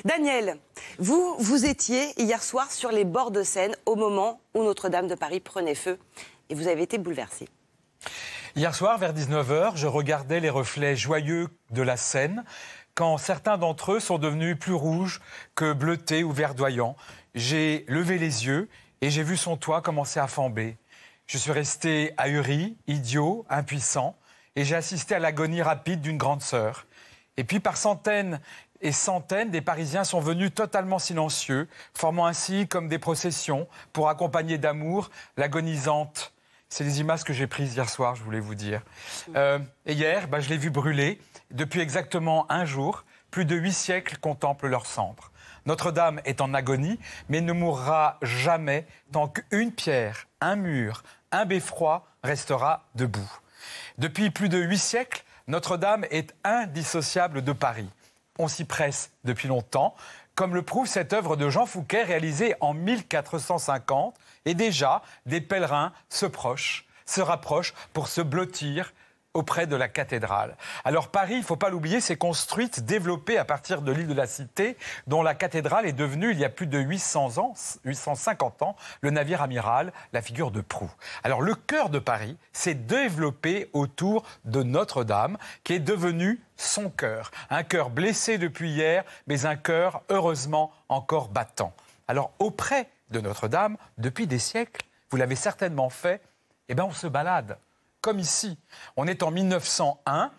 Daniel, vous étiez hier soir sur les bords de Seine au moment où Notre-Dame de Paris prenait feu et vous avez été bouleversé. Hier soir, vers 19h, je regardais les reflets joyeux de la Seine quand certains d'entre eux sont devenus plus rouges que bleutés ou verdoyants. J'ai levé les yeux et j'ai vu son toit commencer à flamber. Je suis resté ahuri, idiot, impuissant et j'ai assisté à l'agonie rapide d'une grande sœur. Et puis par centaines et centaines, des Parisiens sont venus totalement silencieux, formant ainsi comme des processions pour accompagner d'amour l'agonisante. C'est les images que j'ai prises hier soir, je voulais vous dire. Et hier, je l'ai vu brûler. Depuis exactement un jour, plus de 8 siècles contemplent leurs cendres. Notre-Dame est en agonie, mais ne mourra jamais tant qu'une pierre, un mur, un beffroi restera debout. Depuis plus de 8 siècles, Notre-Dame est indissociable de Paris. On s'y presse depuis longtemps, comme le prouve cette œuvre de Jean Fouquet réalisée en 1450. Et déjà, des pèlerins se rapprochent pour se blottir auprès de la cathédrale. Alors Paris, il ne faut pas l'oublier, s'est construite, développée à partir de l'île de la Cité, dont la cathédrale est devenue, il y a plus de 850 ans, le navire amiral, la figure de proue. Alors le cœur de Paris s'est développé autour de Notre-Dame, qui est devenue son cœur. Un cœur blessé depuis hier, mais un cœur heureusement encore battant. Alors auprès de Notre-Dame, depuis des siècles, vous l'avez certainement fait, on se balade. Comme ici, on est en 1901,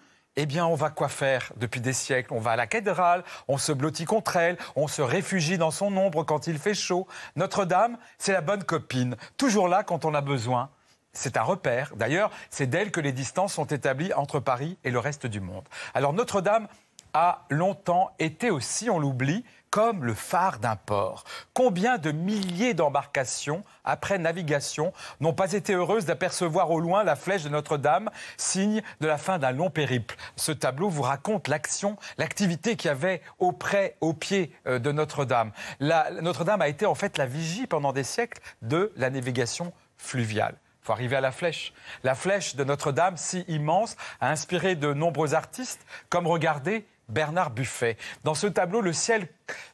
on va quoi faire depuis des siècles? On va à la cathédrale, on se blottit contre elle, on se réfugie dans son ombre quand il fait chaud. Notre-Dame, c'est la bonne copine, toujours là quand on a besoin. C'est un repère. D'ailleurs, c'est d'elle que les distances sont établies entre Paris et le reste du monde. Alors Notre-Dame a longtemps été aussi, on l'oublie, comme le phare d'un port. Combien de milliers d'embarcations, après navigation, n'ont pas été heureuses d'apercevoir au loin la flèche de Notre-Dame, signe de la fin d'un long périple. Ce tableau vous raconte l'activité qu'il y avait au pied de Notre-Dame. Notre-Dame a été en fait la vigie pendant des siècles de la navigation fluviale. Il faut arriver à la flèche. La flèche de Notre-Dame, si immense, a inspiré de nombreux artistes, comme regardez Bernard Buffet. Dans ce tableau, le ciel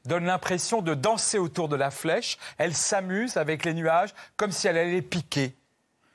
donne l'impression de danser autour de la flèche. Elle s'amuse avec les nuages comme si elle allait piquer.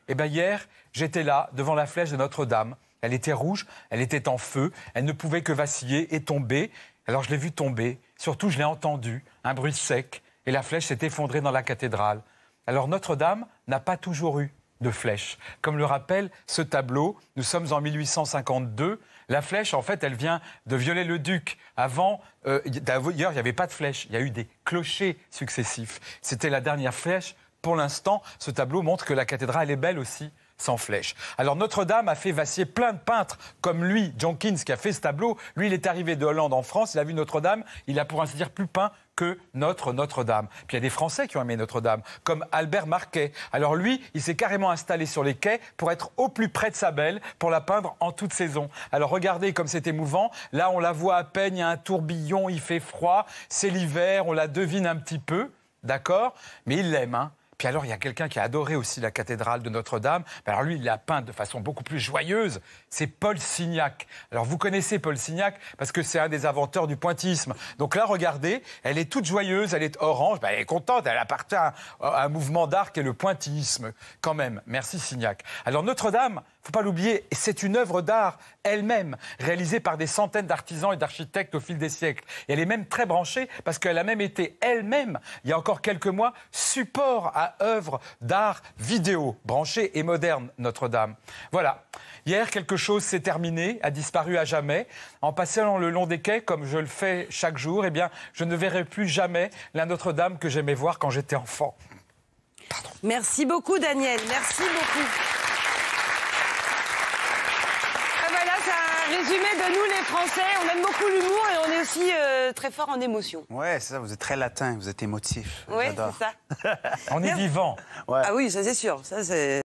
Hier, j'étais là, devant la flèche de Notre-Dame. Elle était rouge, elle était en feu, elle ne pouvait que vaciller et tomber. Alors je l'ai vue tomber, surtout je l'ai entendu, un bruit sec, et la flèche s'est effondrée dans la cathédrale. Alors Notre-Dame n'a pas toujours eu de flèche. Comme le rappelle ce tableau, nous sommes en 1852. La flèche, en fait, elle vient de Viollet-le-Duc. Avant, d'ailleurs, il n'y avait pas de flèche. Il y a eu des clochers successifs. C'était la dernière flèche. Pour l'instant, ce tableau montre que la cathédrale est belle aussi, sans flèche. Alors Notre-Dame a fait vaciller plein de peintres, comme lui, Jenkins, qui a fait ce tableau. Lui, il est arrivé de Hollande en France, il a vu Notre-Dame, il a pour ainsi dire plus peint que Notre-Dame. Puis il y a des Français qui ont aimé Notre-Dame, comme Albert Marquet. Alors lui, il s'est carrément installé sur les quais pour être au plus près de sa belle, pour la peindre en toute saison. Alors regardez comme c'est émouvant. Là, on la voit à peine, il y a un tourbillon, il fait froid, c'est l'hiver, on la devine un petit peu, d'accord? Mais il l'aime, hein. Puis alors, il y a quelqu'un qui a adoré aussi la cathédrale de Notre-Dame. Alors lui, il l'a peinte de façon beaucoup plus joyeuse. C'est Paul Signac. Alors vous connaissez Paul Signac parce que c'est un des inventeurs du pointillisme. Donc là, regardez, elle est toute joyeuse, elle est orange. Elle est contente, elle appartient à un mouvement d'art qui est le pointillisme. Quand même, merci Signac. Alors Notre-Dame, il ne faut pas l'oublier, c'est une œuvre d'art elle-même, réalisée par des centaines d'artisans et d'architectes au fil des siècles. Et elle est même très branchée parce qu'elle a même été elle-même, il y a encore quelques mois, support à œuvres d'art vidéo, branchée et moderne, Notre-Dame. Voilà. Hier, quelque chose s'est terminé, a disparu à jamais. En passant le long des quais, comme je le fais chaque jour, je ne verrai plus jamais la Notre-Dame que j'aimais voir quand j'étais enfant. Pardon. Merci beaucoup, Daniel. Merci beaucoup. Résumé de nous les Français, on aime beaucoup l'humour et on est aussi très fort en émotion. Ouais, c'est ça, vous êtes très latin, vous êtes émotif. Oui, c'est ça. On est vivant. Ouais. Ah oui, ça c'est sûr. Ça, c'est...